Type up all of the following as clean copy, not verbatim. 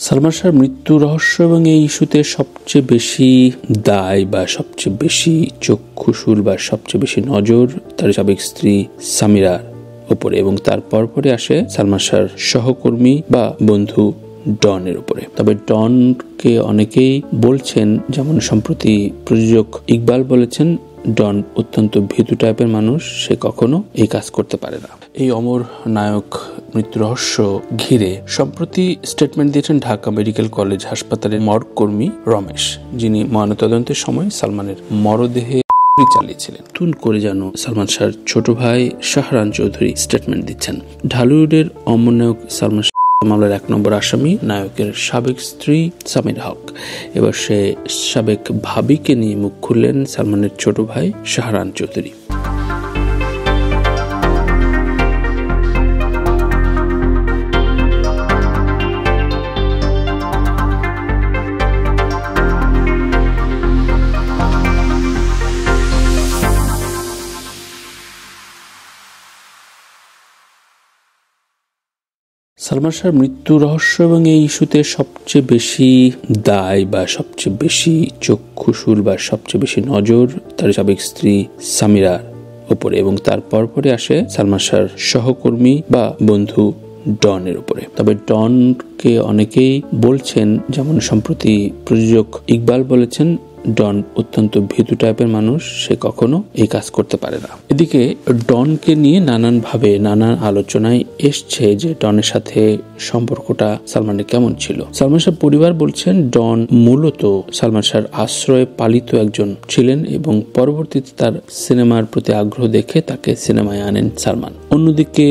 সালমান শাহর মৃত্যু রহস্য এবং এই ইস্যুতে সবচেয়ে বেশি দায় বা সবচেয়ে বেশি চক্ষুশূল বা সবচেয়ে বেশি নজর তার সাবেক স্ত্রী সামিরার উপরে এবং তার পরপরে আসে সালমান শাহর সহকর্মী বা বন্ধু ডনের উপরে। তবে ডনকে অনেকেই বলছেন, যেমন সম্প্রতি প্রযোজক ইকবাল বলেছেন, ডন অত্যন্ত ভীতু টাইপের মানুষ, সে কখনো এই কাজ করতে পারে না। এই অমর নায়ক মৃত্যু রহস্য ঘিরে সম্প্রতি স্টেটমেন্ট দিয়েছেন ঢাকা মেডিকেল কলেজ হাসপাতালের মর্গ কর্মী রমেশ, যিনি ময়নাতদন্তের সময় সালমানের মরদেহে চালিয়েছিলেন। নতুন করে যেন সালমান শাহর ছোট ভাই শাহরান চৌধুরী স্টেটমেন্ট দিচ্ছেন। ঢালিউডের অমর নায়ক সালমান মামলার 1 নম্বর আসামি নায়কের সাবেক স্ত্রী সামিরা হক। এবার সে সাবেক ভাবিকে নিয়ে মুখ খুললেন সালমানের ছোট ভাই শাহরান চৌধুরী। সালমান শাহর মৃত্যু রহস্য এবং এই ইস্যুতে সবচেয়ে বেশি দায় বা সবচেয়ে বেশি চক্ষুশূল বা সবচেয়ে বেশি নজর তার সাবেক স্ত্রী সামিরার উপরে এবং তার পরপরে আসে সালমান শাহর সহকর্মী বা বন্ধু ডনের উপরে। তবে ডনকে অনেকেই বলছেন, যেমন সম্প্রতি প্রযোজক ইকবাল বলেছেন, ডন অত্যন্ত ভীতু টাইপের মানুষ, সে কখনো এই কাজ করতে পারে না। এদিকে ডনকে নিয়ে নানান আলোচনায় এসছে যে ডনের সাথে সম্পর্কটা সালমানের কেমন ছিল। সালমান শাহ পরিবার বলছেন ডন মূলত সালমান শাহর আশ্রয়ে পালিত একজন ছিলেন এবং পরবর্তীতে তার সিনেমার প্রতি আগ্রহ দেখে তাকে সিনেমায় আনেন সালমান। অন্যদিকে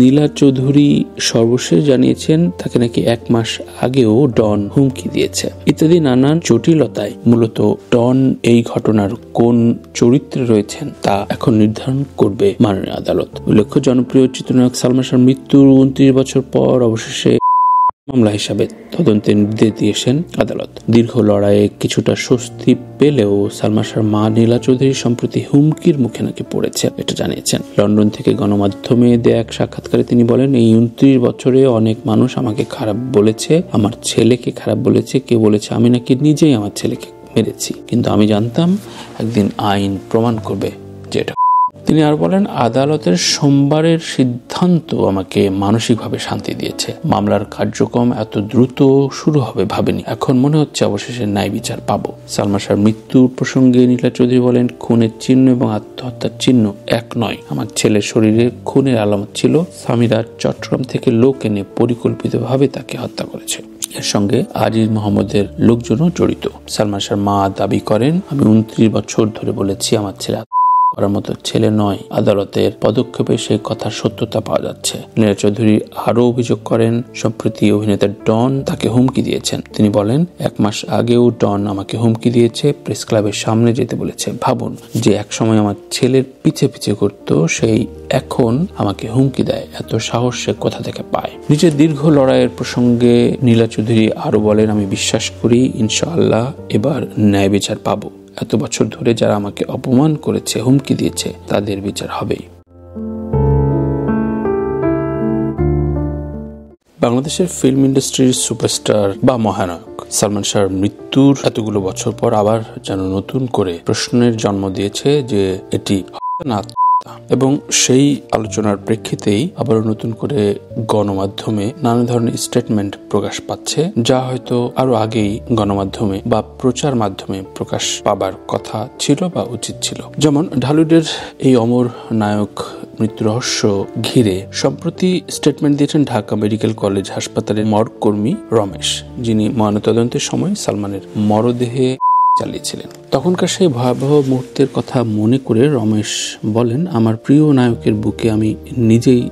নীলা চৌধুরী সর্বশেষ জানিয়েছেন তাকে নাকি 1 মাস আগেও ডন হুমকি দিয়েছে। ইত্যাদি নানান জটিলতায় মূলত ডন এই ঘটনার কোন চরিত্রে রয়েছেন তা এখন নির্ধারণ করবে মাননীয় আদালত। উল্লেখ্য, জনপ্রিয় চিত্রনায়ক সালমান শাহর মৃত্যুর 29 বছর পর অবশেষে মামলা হিসাবে তদন্তের নির্দেশ দিয়েছেন আদালত। দীর্ঘ লড়াইয়ে কিছুটা স্বস্তি পেলেও সালমান শাহর মা নীলা চৌধুরী সম্প্রতি হুমকির মুখে নাকি পড়েছে, এটা জানিয়েছেন। লন্ডন থেকে গণমাধ্যমে দেয়া এক সাক্ষাৎকারে তিনি বলেন, এই 29 বছরে অনেক মানুষ আমাকে খারাপ বলেছে, আমার ছেলেকে খারাপ বলেছে, কেউ বলেছে আমি নাকি নিজেই আমার ছেলেকে মেরেছি, কিন্তু আমি জানতাম একদিন আইন প্রমাণ করবে যে এটা। তিনি আর বলেন, আদালতের সোমবারের সিদ্ধান্ত আমাকে মানসিকভাবে শান্তি দিয়েছে। মামলার কার্যক্রম এত দ্রুত শুরু হবে ভাবিনি। এখন মনে হচ্ছে অবশেষে ন্যায় বিচার পাবো। সালমান শাহর মৃত্যুর প্রসঙ্গে নীলা চৌধুরী বলেন, খুনের চিহ্ন এবং আত্মহত্যার চিহ্ন এক নয়। আমার ছেলের শরীরে খুনের আলামত ছিল। সামিরা চট্টগ্রাম থেকে লোক এনে পরিকল্পিতভাবে তাকে হত্যা করেছে। এর সঙ্গে আজিজ মোহাম্মদের লোকজনও জড়িত। সালমান শাহর মা দাবি করেন, আমি 29 বছর ধরে বলেছি আমার ছেলে করার মতো ছেলে নয়। আদালতের পদক্ষেপে সেই কথার সত্যতা পাওয়া যাচ্ছে। নীলা চৌধুরী আরো অভিযোগ করেন, সম্প্রতি অভিনেতা ডন তাকে হুমকি দিয়েছেন। তিনি বলেন, 1 মাস আগেও ডন আমাকে হুমকি দিয়েছে, প্রেস ক্লাবের সামনে যেতে বলেছে। ভাবুন, যে একসময় আমার ছেলের পিছে পিছে করত, সেই এখন আমাকে হুমকি দেয়। এত সাহস সে কোথা থেকে পায়? নিজের দীর্ঘ লড়াইয়ের প্রসঙ্গে নীলা চৌধুরী আরো বলেন, আমি বিশ্বাস করি ইনশাআল্লাহ এবার ন্যায় বিচার পাবো। এত বছর ধরে যারা আমাকে অপমান করেছে, হুমকি দিয়েছে, তাদের বিচার হবেই। বাংলাদেশের ফিল্ম ইন্ডাস্ট্রির সুপারস্টার বা মহানায়ক সালমান শাহর মৃত্যুর এতগুলো বছর পর আবার যেন নতুন করে প্রশ্নের জন্ম দিয়েছে যে এটি না, এবং সেই আলোচনার প্রেক্ষিতেই আবার নতুন করে গণমাধ্যমে নানা ধরনের স্টেটমেন্ট প্রকাশ পাচ্ছে, যা হয়তো আরো আগেই গণমাধ্যমে বা প্রচার মাধ্যমে প্রকাশ পাবার কথা ছিল বা উচিত ছিল। যেমন ঢালিউডের এই অমর নায়ক মৃত্যু রহস্য ঘিরে সম্প্রতি স্টেটমেন্ট দিয়েছেন ঢাকা মেডিকেল কলেজ হাসপাতালের মর্গ কর্মী রমেশ, যিনি ময়নাতদন্তের সময় সালমানের মরদেহে চালিয়েছিলেন। তখনকার সেই ভয়াবহ মুহূর্তের কথা মনে করে রমেশ বলেন, আমার প্রিয় নায়কের বুকে আমি নিজেই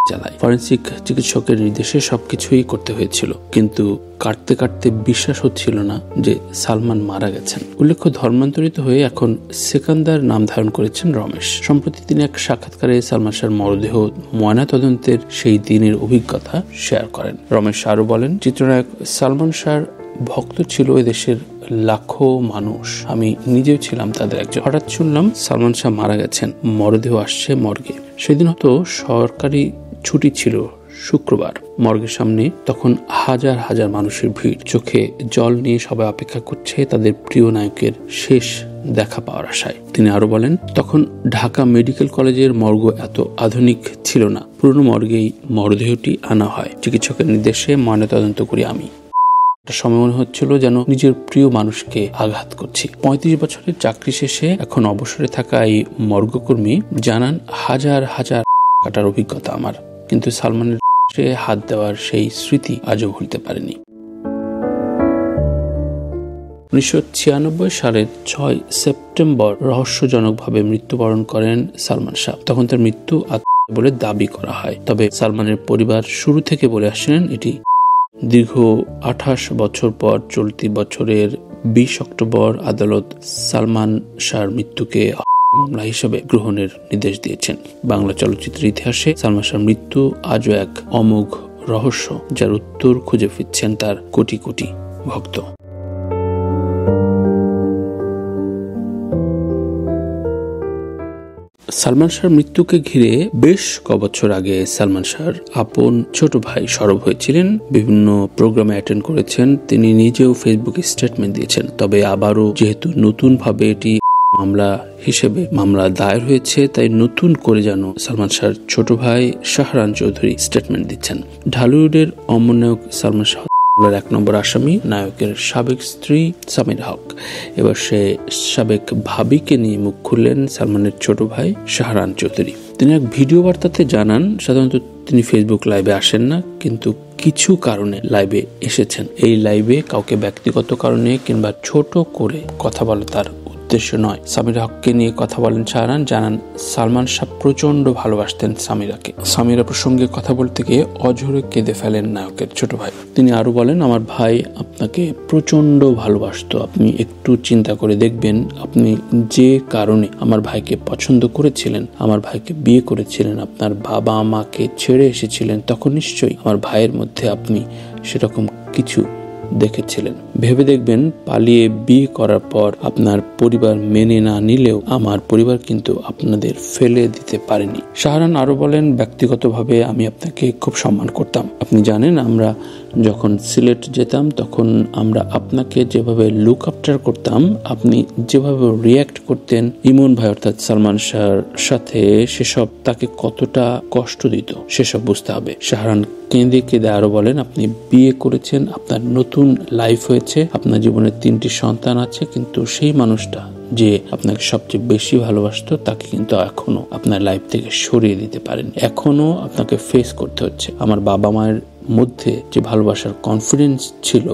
চালাই। ফরেন্সিক চিকিৎসকের নির্দেশে সবকিছুই করতে হয়েছিল, কিন্তু কাটতে কাটতে বিশ্বাস হচ্ছিল না যে সালমান মারা গেছেন। উল্লেখ্য, ধর্মান্তরিত হয়ে এখন সেকান্দার নাম ধারণ করেছেন রমেশ। সম্প্রতি তিনি এক সাক্ষাৎকারে সালমান শাহর মরদেহ ময়নাতদন্তের সেই দিনের অভিজ্ঞতা শেয়ার করেন। রমেশ আরো বলেন, চিত্রনায়ক সালমান শাহর ভক্ত ছিল এদেশের লাখো মানুষ, আমি নিজেও ছিলাম তাদের একজন। হঠাৎ শুনলাম সালমান শাহ মারা গেছেন, মরদেহ আসছে মর্গে। সেদিন হয়তো সরকারি ছুটি ছিল, শুক্রবার। মর্গের সামনে তখন হাজার হাজার মানুষের ভিড়, চোখে জল নিয়ে সবাই অপেক্ষা করছে তাদের প্রিয় নায়কের শেষ দেখা পাওয়ার আশায়। তিনি আরো বলেন, তখন ঢাকা মেডিকেল কলেজের মর্গ এত আধুনিক ছিল না, পুরনো মর্গেই মরদেহটি আনা হয়। চিকিৎসকের নির্দেশে ময়নাতদন্ত করি আমি। সময় মনে হচ্ছিল যেন নিজের প্রিয় মানুষকে আঘাত করছি। 35 বছরের চাকরি শেষে এখন অবসরে থাকা এই মর্গকর্মী জানান, হাজার হাজার কাটার অভিজ্ঞতা আমার, কিন্তু সালমানের হাত দেওয়ার সেই স্মৃতি আজও ভুলতে পারেনি। 1996 সালের 6 সেপ্টেম্বর রহস্যজনকভাবে মৃত্যুবরণ করেন সালমান শাহ। তখন তার মৃত্যু বলে দাবি করা হয়, তবে সালমানের পরিবার শুরু থেকে বলে আসছেন এটি দীর্ঘ 28 বছর পর চলতি বছরের 20 অক্টোবর আদালত সালমান শাহর মৃত্যুকে মামলা হিসেবে গ্রহণের নির্দেশ দিয়েছেন। বাংলা চলচ্চিত্রের ইতিহাসে সালমান শাহর মৃত্যু আজও এক অমোঘ রহস্য, যার উত্তর খুঁজে ফিরছেন তার কোটি কোটি ভক্ত। সালমান শাহর মৃত্যুকে ঘিরে বেশ কবছর আগে সালমান শাহর আপন ছোট ভাই সরব হয়েছিলেন, বিভিন্ন প্রোগ্রামে অ্যাটেন্ড করেছেন, তিনি নিজেও ফেসবুকে স্টেটমেন্ট দিয়েছেন। তবে আবারও যেহেতু নতুন ভাবে এটি মামলা দায়ের হয়েছে, তাই নতুন করে যেন সালমান শাহর ছোট ভাই শাহরান চৌধুরী স্টেটমেন্ট দিচ্ছেন। ঢালিউডের অমর নায়ক সালমান শাহ 1 নম্বর আসামি নায়কের সাবেক স্ত্রী সামিরা হক। এবার সে সাবেক ভাবিকে নিয়ে মুখ খুললেন সালমানের ছোট ভাই শাহরান চৌধুরী। তিনি এক ভিডিও বার্তাতে জানান, সাধারণত তিনি ফেসবুক লাইভে আসেন না, কিন্তু কিছু কারণে লাইভে এসেছেন। এই লাইভে কাউকে ব্যক্তিগত কারণে কিংবা ছোট করে কথা বলা তার উদ্দেশ্য নয়। সামিরা হককে নিয়ে কথা বলেন শাহরান, জানান সালমান শাহ প্রচন্ড ভালোবাসতেন সামিরাকে। সামিরা প্রসঙ্গে কথা বলতে গিয়ে অঝরে কেঁদে ফেলেন নায়কের ছোট ভাই। তিনি আরো বলেন, আমার ভাই আপনাকে প্রচন্ড ভালোবাসতো, আপনি একটু চিন্তা করে দেখবেন, আপনি যে কারণে আমার ভাইকে পছন্দ করেছিলেন, আমার ভাইকে বিয়ে করেছিলেন, আপনার বাবা মাকে ছেড়ে এসেছিলেন, তখন নিশ্চয়ই আমার ভাইয়ের মধ্যে আপনি সেরকম কিছু দেখেছিলেন। ভেবে দেখবেন, পালিয়ে বিয়ে করার পর আপনার পরিবার মেনে না নিলেও আমার পরিবার কিন্তু আপনাদের ফেলে দিতে পারেনি। শাহরান আরো বলেন, ব্যক্তিগতভাবে আমি আপনাকে খুব সম্মান করতাম। আপনি জানেন, আমরা যখন সিলেট যেতাম তখন আমরা আপনাকে যেভাবে লুক আফটার করতাম, আপনি যেভাবে রিয়াক্ট করতেন ইমন ভাই অর্থাৎ সালমান শাহর সাথে, সেসব তাকে কতটা কষ্ট দিত সেসব বুঝতে হবে। শাহরান কেঁদে কেঁদে আরো বলেন, আপনি বিয়ে করেছেন, আপনার নতুন লাইফ হয়েছে, আপনার জীবনে 3টি সন্তান আছে, কিন্তু সেই মানুষটা যে আপনাকে সবচেয়ে বেশি ভালোবাসতো তাকে কিন্তু এখনো আপনার লাইফ থেকে সরিয়ে দিতে পারেন। এখনো আপনাকে ফেস করতে হচ্ছে। আমার বাবা মায়ের মধ্যে যে ভালোবাসার কনফিডেন্স ছিল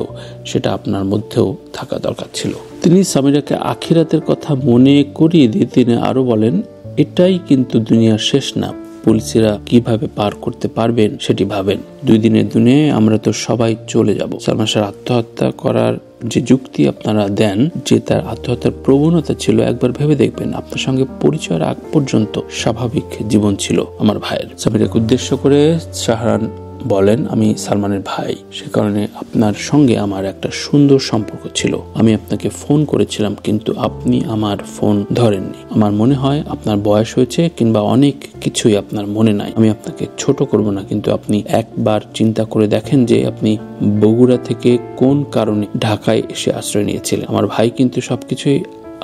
সেটা আপনার মধ্যেও থাকা দরকার ছিল। তিনি সামিরাকে আখিরাতের কথা মনে করিয়ে দিয়ে তিনি আরো বলেন, এটাই কিন্তু দুনিয়ার শেষ না, পুলিশেরা কিভাবে পার করতে পারবেন সেটি ভাবেন। 2 দিনের দুনিয়ায় আমরা তো সবাই চলে যাব। সালমান শাহ আত্মহত্যা করার যে যুক্তি আপনারা দেন যে তার আত্মহত্যার প্রবণতা ছিল, একবার ভেবে দেখবেন আপনার সঙ্গে পরিচয়ের আগ পর্যন্ত স্বাভাবিক জীবন ছিল আমার ভাইয়ের। সামিরাকে উদ্দেশ্য করে শাহরান বলেন, আমি সালমানের ভাই, সে কারণে আপনার সঙ্গে আমার একটা সুন্দর সম্পর্ক ছিল। আমি আপনাকে ফোন করেছিলাম, কিন্তু আপনি আমার ফোন ধরেননি। আমার মনে হয় আপনার বয়স হয়েছে কিংবা অনেক কিছুই আপনার মনে নাই। আমি আপনাকে ছোট করব না, কিন্তু আপনি একবার চিন্তা করে দেখেন যে আপনি বগুড়া থেকে কোন কারণে ঢাকায় এসে আশ্রয় নিয়েছিলেন। আমার ভাই কিন্তু সবকিছুই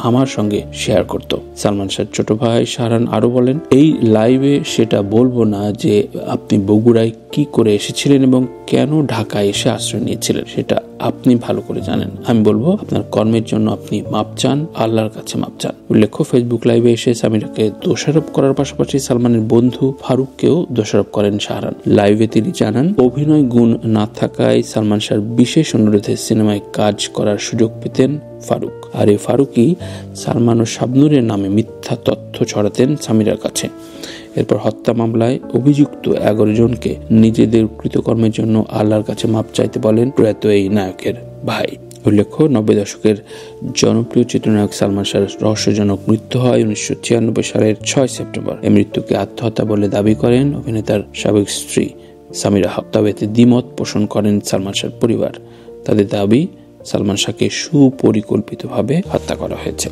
আমার সঙ্গে শেয়ার করত। সালমান শাহর ছোট ভাই শাহরান আরো বলেন, এই লাইভে সেটা বলবো না যে আপনি বগুড়ায় কি করে এসেছিলেন এবং কেন ঢাকায় এসে আশ্রয় নিয়েছিলেন, সেটা আপনি ভালো করে জানেন। আমি বলবো আপনার কর্মের জন্য আপনি মাপ চান, আল্লাহর কাছে মাপ চান। উল্লেখ্য, ফেসবুক লাইভে এসে সামিরাকে দোষারোপ করার পাশাপাশি সালমানের বন্ধু ফারুককেও দোষারোপ করেন শাহরান। লাইভে তিনি জানান, অভিনয় গুণ না থাকায় সালমান শাহর বিশেষ অনুরোধে সিনেমায় কাজ করার সুযোগ পেতেন ফারুক। আর এই ফারুকই সালমান ও শাবনূরের নামে মিথ্যা তথ্য ছড়াতেন সামিরার কাছে। এরপর হত্যা মামলায় অভিযুক্ত 11 জনকে নিজেদের কৃতকর্মের জন্য আল্লাহর কাছে মাপ চাইতে বলেন প্রয়াত এই নায়কের ভাই। উল্লেখ্য, 90 দশকের জনপ্রিয় চিত্রনায়ক সালমান শাহর রহস্যজনক মৃত্যু হয় 1996 সালের 6 সেপ্টেম্বর। এই মৃত্যুকে আত্মহত্যা বলে দাবি করেন অভিনেতার সাবেক স্ত্রী সামিরা হক। তবে এতে দ্বিমত পোষণ করেন সালমান শাহর পরিবার। তাদের দাবি, সালমান শাহকে সুপরিকল্পিতভাবে হত্যা করা হয়েছে।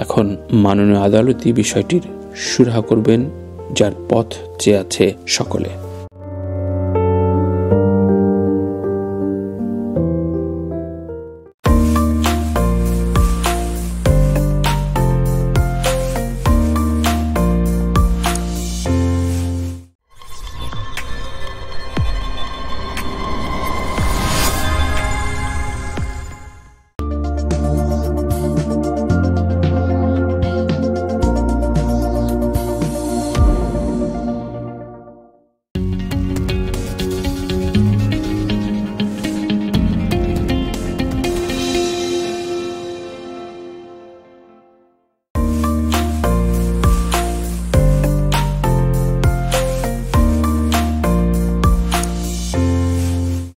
এখন মাননীয় আদালতই বিষয়টির সুরাহা করবেন, যার পথ চেয়ে আছে সকলে।